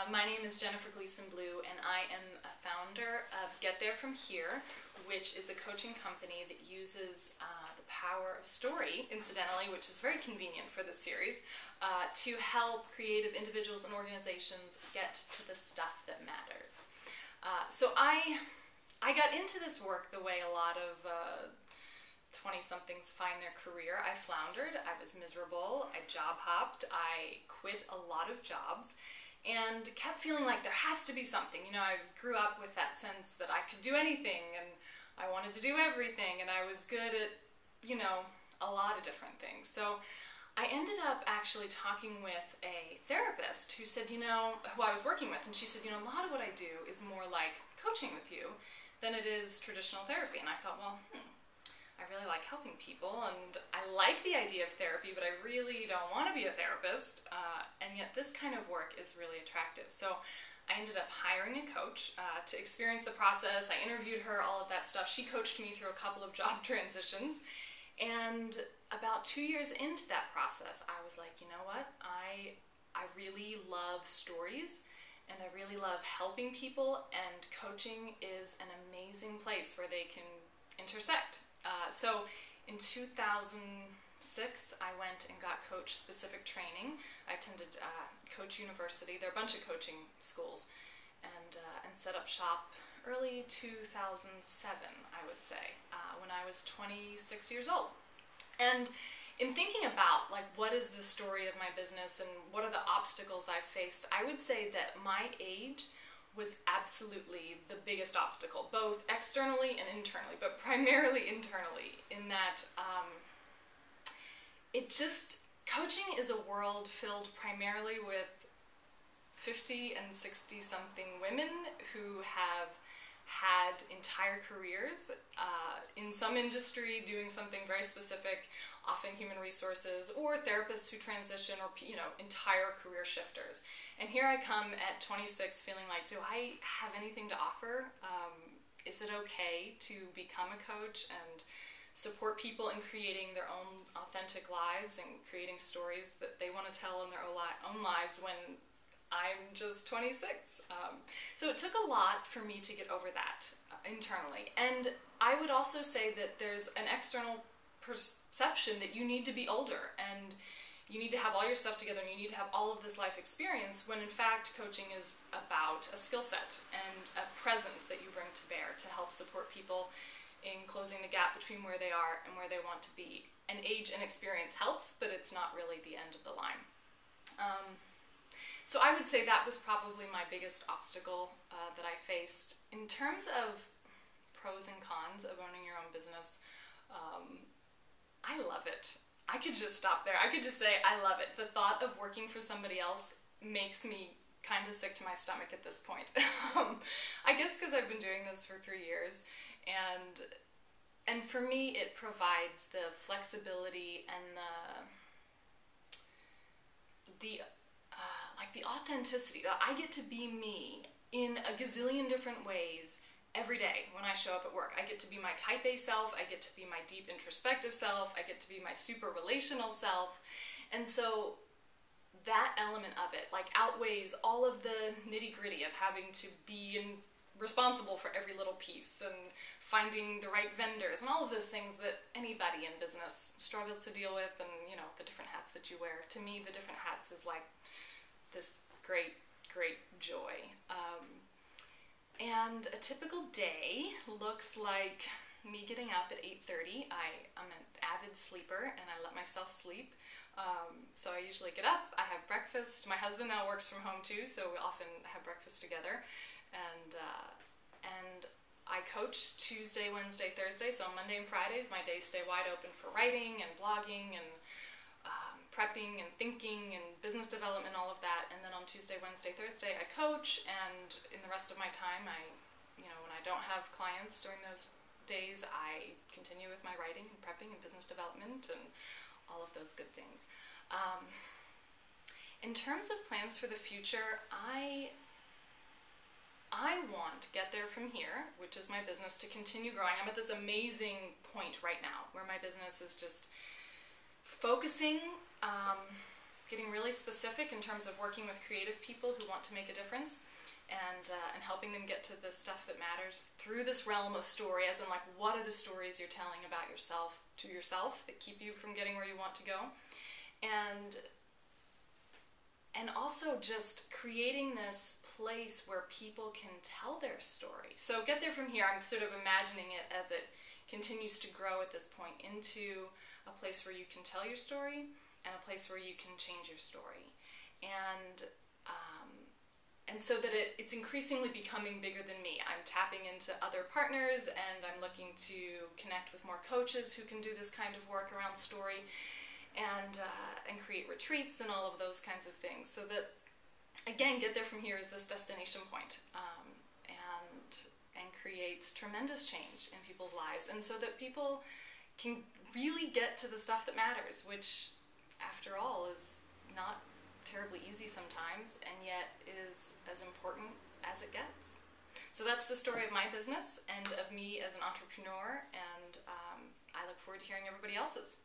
My name is Jennifer Gleeson Blue, and I am a founder of Get There From Here, which is a coaching company that uses the power of story, incidentally, which is very convenient for this series, to help creative individuals and organizations get to the stuff that matters. So I got into this work the way a lot of 20-somethings find their career. I floundered, I was miserable, I job hopped, I quit a lot of jobs, and kept feeling like there has to be something. You know, I grew up with that sense that I could do anything, and I wanted to do everything, and I was good at, you know, a lot of different things. So I ended up actually talking with a therapist who said, you know, who I was working with, and she said, you know, a lot of what I do is more like coaching with you than it is traditional therapy. And I thought, well, I really like helping people, and I like the idea of therapy, but I really don't want to be a therapist, and yet this kind of work is really attractive. So I ended up hiring a coach to experience the process. I interviewed her, all of that stuff. She coached me through a couple of job transitions, and about 2 years into that process, I was like, you know what, I really love stories, and I really love helping people, and coaching is an amazing place where they can intersect. So in 2006, I went and got coach-specific training. I attended Coach University. There are a bunch of coaching schools, and set up shop early 2007, I would say, when I was 26 years old. And in thinking about, like, what is the story of my business and what are the obstacles I've faced, I would say that my age was absolutely the biggest obstacle, both externally and internally, but primarily internally, in that coaching is a world filled primarily with 50 and 60 something women who have had entire careers in some industry doing something very specific, often human resources, or therapists who transition, or, you know, entire career shifters. And here I come at 26 feeling like, do I have anything to offer? Is it okay to become a coach and support people in creating their own authentic lives and creating stories that they want to tell in their own lives when I'm just 26? So it took a lot for me to get over that internally. And I would also say that there's an external perception that you need to be older and you need to have all your stuff together and you need to have all of this life experience, when in fact coaching is about a skill set and a presence that you bring to bear to help support people in closing the gap between where they are and where they want to be. And age and experience helps, but it's not really the end of the line. So I would say that was probably my biggest obstacle that I faced. In terms of pros and cons of owning your own business, I love it. I could just stop there. I could just say I love it. The thought of working for somebody else makes me kind of sick to my stomach at this point. I guess because I've been doing this for 3 years, and for me it provides the flexibility and the authenticity that I get to be me in a gazillion different ways every day when I show up at work. I get to be my type A self, I get to be my deep introspective self, I get to be my super relational self, and so that element of it like outweighs all of the nitty-gritty of having to be responsible for every little piece and finding the right vendors and all of those things that anybody in business struggles to deal with, and, you know, the different hats that you wear. To me, the different hats is like this great joy. And a typical day looks like me getting up at 8:30. I'm an avid sleeper and I let myself sleep. So I usually get up, I have breakfast. My husband now works from home too, so we often have breakfast together. And I coach Tuesday, Wednesday, Thursday, so on Monday and Fridays my days stay wide open for writing and blogging and prepping and thinking and business development, all of that. And then on Tuesday, Wednesday, Thursday I coach, and in the rest of my time, when I don't have clients during those days, I continue with my writing and prepping and business development and all of those good things. In terms of plans for the future, I want to Get There From Here, which is my business, to continue growing. I'm at this amazing point right now where my business is just focusing getting really specific in terms of working with creative people who want to make a difference, and helping them get to the stuff that matters through this realm of story, as in like, what are the stories you're telling about yourself to yourself that keep you from getting where you want to go, and also just creating this place where people can tell their story. So Get There From Here, I'm sort of imagining it as it continues to grow at this point into a place where you can tell your story and a place where you can change your story. And so that it's increasingly becoming bigger than me. I'm tapping into other partners, and I'm looking to connect with more coaches who can do this kind of work around story, and create retreats and all of those kinds of things. So that, again, Get There From Here is this destination point, and creates tremendous change in people's lives, and so that people can really get to the stuff that matters, which, after all, is not terribly easy sometimes, and yet is as important as it gets. So that's the story of my business and of me as an entrepreneur, and I look forward to hearing everybody else's.